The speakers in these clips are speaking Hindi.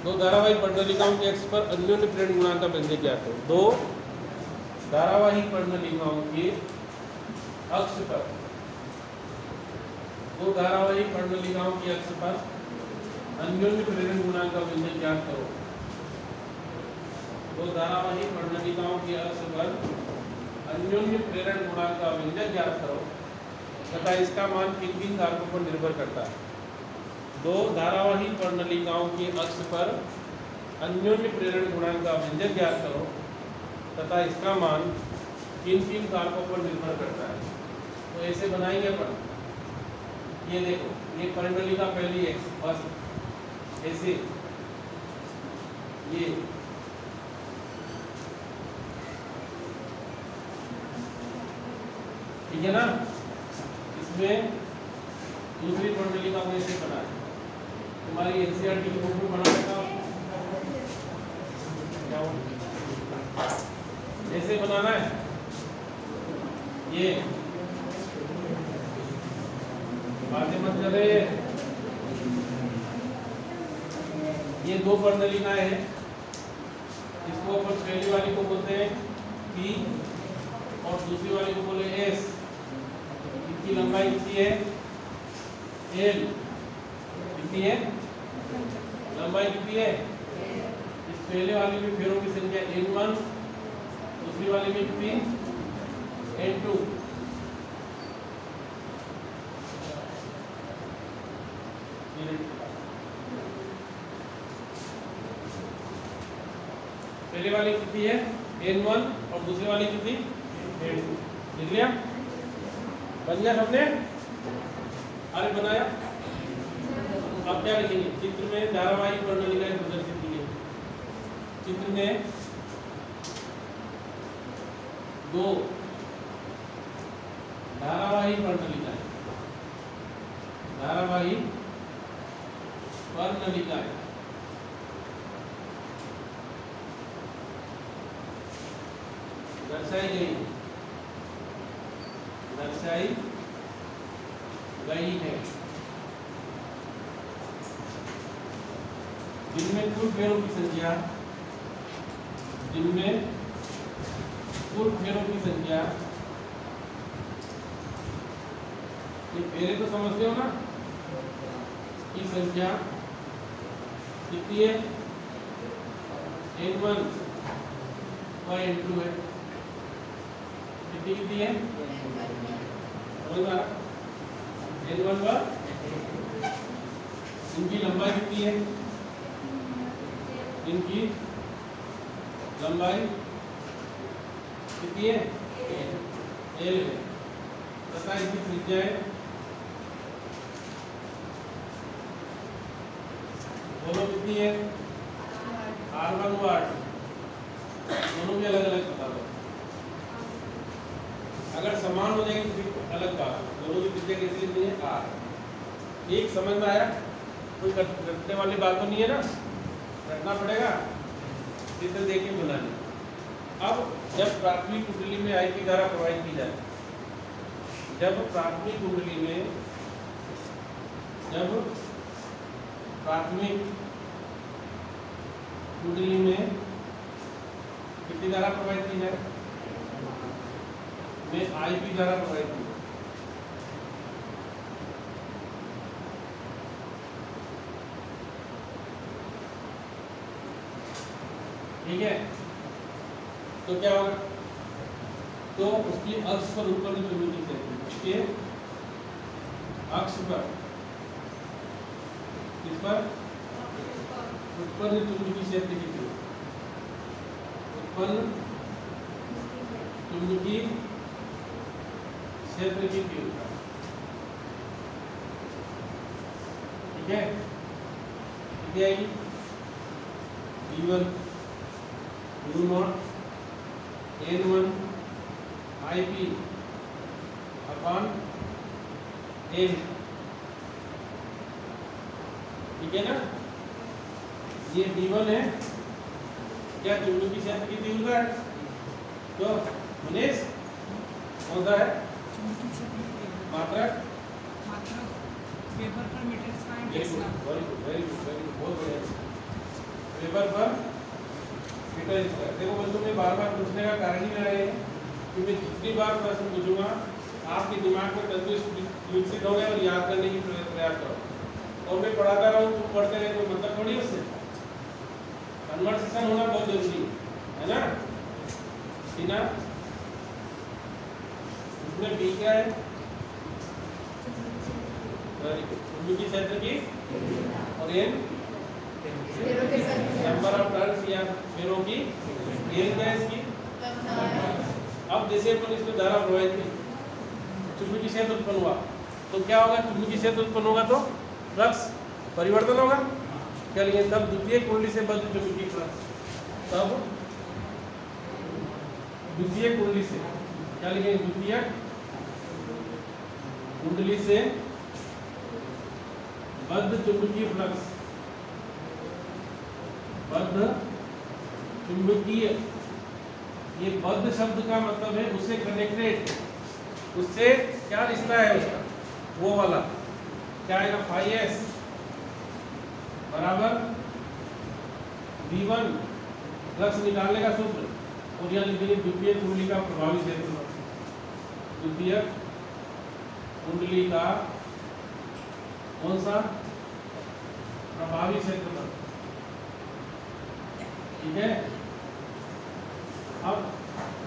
दो धारावाही पर्णलिकाओं के अक्ष पर अन्योन्य प्रेरण गुणांक का व्यंजक ज्ञात करो। दो धारावाही पर्णलिकाओं के अक्ष पर, दो धारावाही पर्णलिकाओं के अक्ष पर अन्योन्य प्रेरण गुणांक का व्यंजक ज्ञात करो। दो धारावाही पर्णलिकाओं के अक्ष पर अन्योन्य प्रेरण गुणांक का व्यंजक ज्ञात करो तथा इसका मान किन किन कारकों पर निर्भर करता है। दो धारावाही पर्णलिकाओं के अक्ष पर अन्योन्य प्रेरण गुणांक का व्यंजक ज्ञात करो तथा इसका मान किन किन कारकों पर निर्भर करता है। तो ऐसे बनाएंगे अपन, ये देखो, ये पर्णलिका पहली है फर्स्ट, ऐसे ये ठीक है ना। इसमें दूसरी पर्णलिका को ऐसे बनाए, तुम्हारी एनसीईआरटी की बुक में बना रखा, ऐसे बनाना है। ये बातें मत कर रहे, ये दो पर्णलिकाएं हैं, इसको अपन पहली वाली को बोलते हैं P और दूसरी वाली को बोले S। इनकी लंबाई कितनी है? L। कितनी है लंबाई, कितनी है? इस पहले वाली में फेरों की संख्या N1, दूसरी वाली में कितनी? N2। पहली वाली कितनी है? N1 और दूसरी वाली कितनी? N2। लिख लिया? बन गया सबने? अरे बनाया। अब क्या लिखेंगे? चित्र में धारावाही पर्णलिकाएं प्रदर्शित की गई। चित्र में दो धारावाही पर्णलिकाएं, धारावाही पर्णलिकाएं दर्शाई गई है, जिनमें कुल फेरों की संख्या, ये फेरे तो समझते हो ना, की संख्या कितनी है? N1 और N2 है। कितनी है? N1 पर इनकी लंबाई कितनी है? इनकी लंबाई कितनी है? L है तथा इनकी त्रिज्या है, दोनों कितनी है? R1 और R2, दोनों भी अलग अलग बता दो। अगर समान हो जाएगी तो फिर अलग बात, दोनों की त्रिज्या कैसी लिखनी है? R। एक समझ में आया? कोई रटने वाली बात तो नहीं है ना, रटना पड़ेगा, चित्र देख के बनानी। अब जब प्राथमिक कुंडली में आईपी धारा प्रवाहित की जाए, जब प्राथमिक कुंडली में कितनी धारा प्रवाहित की जाए? में आईपी धारा प्रवाहित की। ठीक है, तो क्या होगा? तो उसकी अक्ष पर उत्पन्न चुंबकीय क्षेत्र, उसके अक्ष पर इस पर उत्पन्न चुंबकीय क्षेत्र की तीव्रता, उत्पन्न चुंबकीय क्षेत्र की तीव्रता। ठीक है, कितनी आएगी? V1 U0 N1 IP upon N। ठीक है ना, ये V1 है, क्या चुंबकीय क्षेत्र की तीव्रता है? तो मनीष कौन सा है? मात्रक वेबर पर मीटर स्क्वायर। वेरी गुड, बहुत बढ़िया। वेबर पर मीटर स्क्वायर। देखो बच्चों में बार बार पूछने का कारण ही रहा है कि मैं जितनी बार प्रश्न पूछूंगा आपके दिमाग में तंदुरुस्त विकसित हो गए और याद करने की प्रयास करो। और मैं पढ़ाता रहूँ तुम पढ़ते रहे कोई मतलब थोड़ी उससे। कन्वर्सेशन होना बहुत जरूरी है ना। सीना इसमें बी क्या है? चुंबकीय क्षेत्र की और एन नंबर ऑफ टर्न्स या फेरों की। एन क्या है इसकी? अब जैसे अपन इसमें धारा प्रवाहित की चुंबकीय क्षेत्र उत्पन्न हुआ तो क्या होगा? चुंबकीय क्षेत्र उत्पन्न होगा तो फ्लक्स परिवर्तन होगा। क्या लिखेंगे तब? द्वितीय कुंडली से बद्ध चुंबकीय फ्लक्स। तब द्वितीय कुंडली से क्या लिखेंगे? द्वितीय कुंडली से बद्ध चुंबकीय फ्लक्स। बद्ध चुंबकीय, ये बद्ध शब्द का मतलब है उससे कनेक्टेड, उससे क्या रिश्ता है उसका? वो वाला क्या आएगा? फाई एस बराबर V1 फ्लक्स निकालने का सूत्र। और यहाँ लिखेंगे द्वितीय कुंडली का प्रभावी क्षेत्र। द्वितीय कुंडली का कौन सा प्रभावी क्षेत्र? ठीक है। अब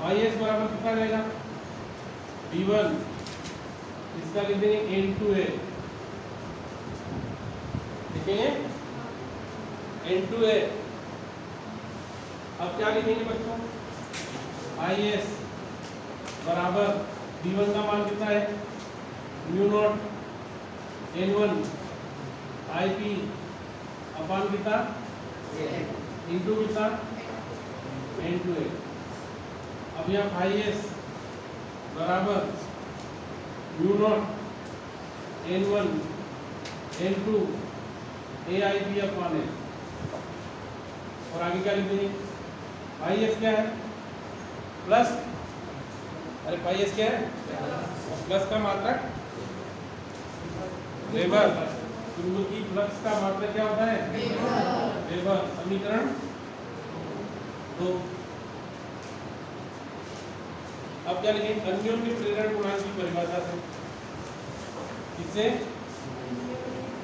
IS बराबर कितना रहेगा? V1 इसका लिख देंगे N2A। लिखेंगे N2A। अब क्या लिखेंगे बच्चों? IS बराबर V1 का मान कितना है? म्यू नॉट N1 IP अपान कितना? इंटू कितना? N2A। अब यहाँ IS बराबर mu naught N1 N2 AIP अपान है। और आगे क्या लिख देंगे? IS क्या है? प्लस, अरे IS क्या है? प्लस का मात्रक वेबर। चुंबकीय फ्लक्स का मात्रक क्या होता है? वेबर। समीकरण 2। अब क्या लिखेंगे? अन्योन्य प्रेरण गुणांक की परिभाषा से। किससे?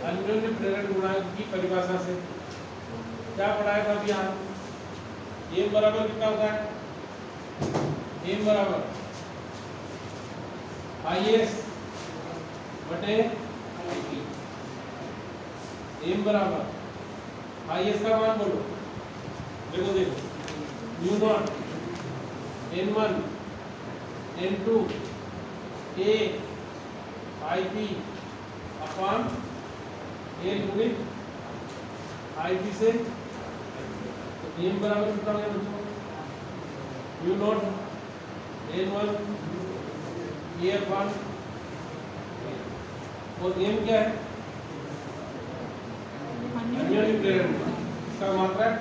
अन्योन्य प्रेरण गुणांक की परिभाषा से। क्या पढ़ाया था अभी यहाँ? एम बराबर कितना होता है? एम बराबर IS बटे IP। एम बराबर IS का मान बोलो। देखो mu naught N1 N2 AIP upon A गुणित IP से। तो एम बराबर कितना हो गया बच्चों? म्यू नॉट N1 A अपान। और एम क्या है? अन्योन्य प्रेरण इसका मात्रक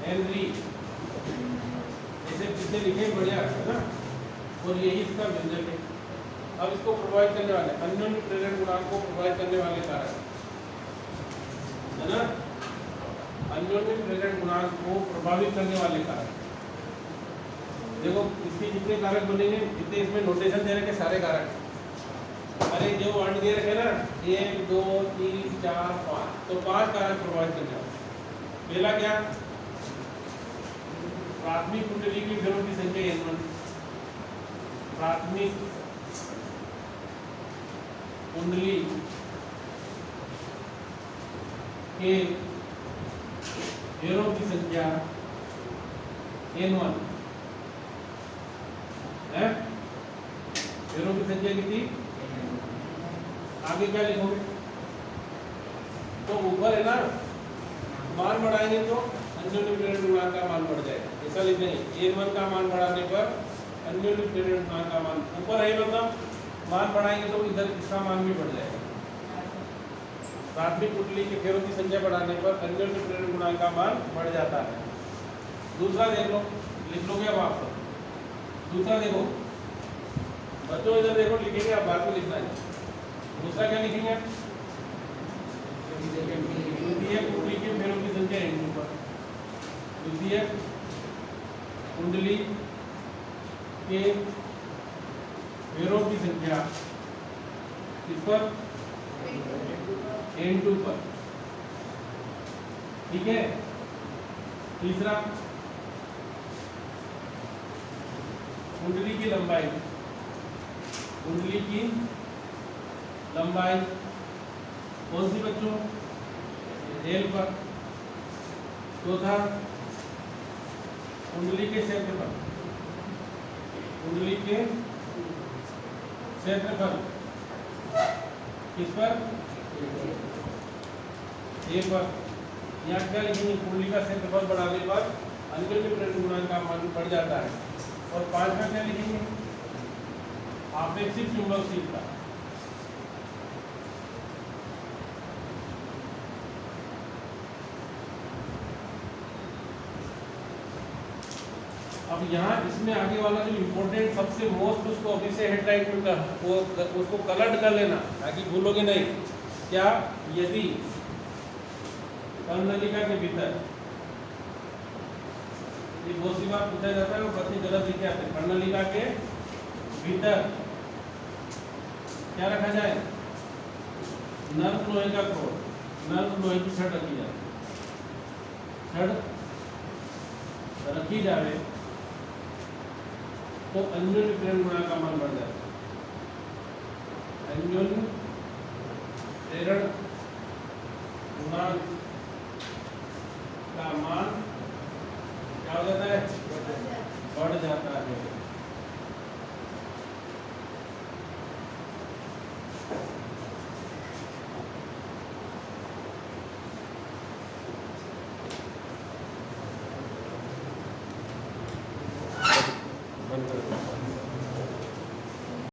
हेनरी। ऐसे पीछे लिखे बढ़िया है ना। और यही इसका व्यंजक है। अब इसको प्रभावित करने वाले अन्योन्य प्रेरण गुणांक को प्रभावित करने वाले कारक है ना। अन्योन्य प्रेरण गुणांक को प्रभावित करने वाले कारक। देखो इसके जितने कारक बनेंगे जितने इसमें नोटेशन दे रखे सारे कारक। अरे जो वर्ण दे रखे ना 1 2 3 4 5, तो 5 कारक प्रभावित करने वाले। पहला क्या? प्राथमिक कुंडली की फेरों की संख्या N1। प्राथमिक कुंडली के फेरों की संख्या N1 है। फेरों की संख्या कितनी? आगे क्या लिखोगे? तो ऊपर है ना मान बढ़ाएंगे तो अन्योन्य प्रेरण गुणांक का मान बढ़ जाएगा। ऐसा लिख देंगे N1 का मान बढ़ाने पर अन्योन्य प्रेरण गुणांक का मान ऊपर है, मतलब मान बढ़ाएंगे तो इधर इसका मान भी बढ़ जाएगा। प्राथमिक कुंडली के फेरों की संख्या बढ़ाने पर अन्योन्य प्रेरण गुणांक का मान बढ़ जाता है। दूसरा देख लो, लिख लोगे अब आप। दूसरा देखो बच्चों, इधर देखो लिखेंगे, आप बाद में लिखना है। दूसरा क्या लिखेंगे? द्वितीय द्वितीयक कुंडली के पैरों की संख्या किस पर, N2 पर, ठीक है। तीसरा कुंडली की लंबाई, कुंडली की लंबाई कौन सी बच्चों, L पर। चौथा कुंडली के क्षेत्रफल, कुंडली के क्षेत्रफल किस पर, A पर। यहाँ क्या लिखेंगे, कुंडली का क्षेत्रफल बढ़ाने पर अन्योन्य प्रेरण गुणांक का मान बढ़ जाता है। और पांचवा क्या लिखेंगे, आपेक्षिक चुंबकशीलता। अब यहाँ इसमें आगे वाला जो इम्पोर्टेंट सबसे मोस्ट, उसको अभी से हेडलाइन में वो उसको कलर्ड कर लेना ताकि भूलोगे नहीं। क्या, यदि कर्णनलिका के भीतर, ये बहुत सी बार पूछा जाता है और बच्चे गलत लिखे आते हैं। कर्णनलिका के भीतर क्या रखा जाए, नर्म लोहे का खोल, नर्म लोहे की छड़ रखी जाए, छड़ रखी जाए तो अन्योन्य प्रेरण गुणांक का मान बढ़ जाता है। अन्योन्य प्रेरण गुणांक का मान क्या हो जाता है, बढ़ जाता है। बंद कर दो।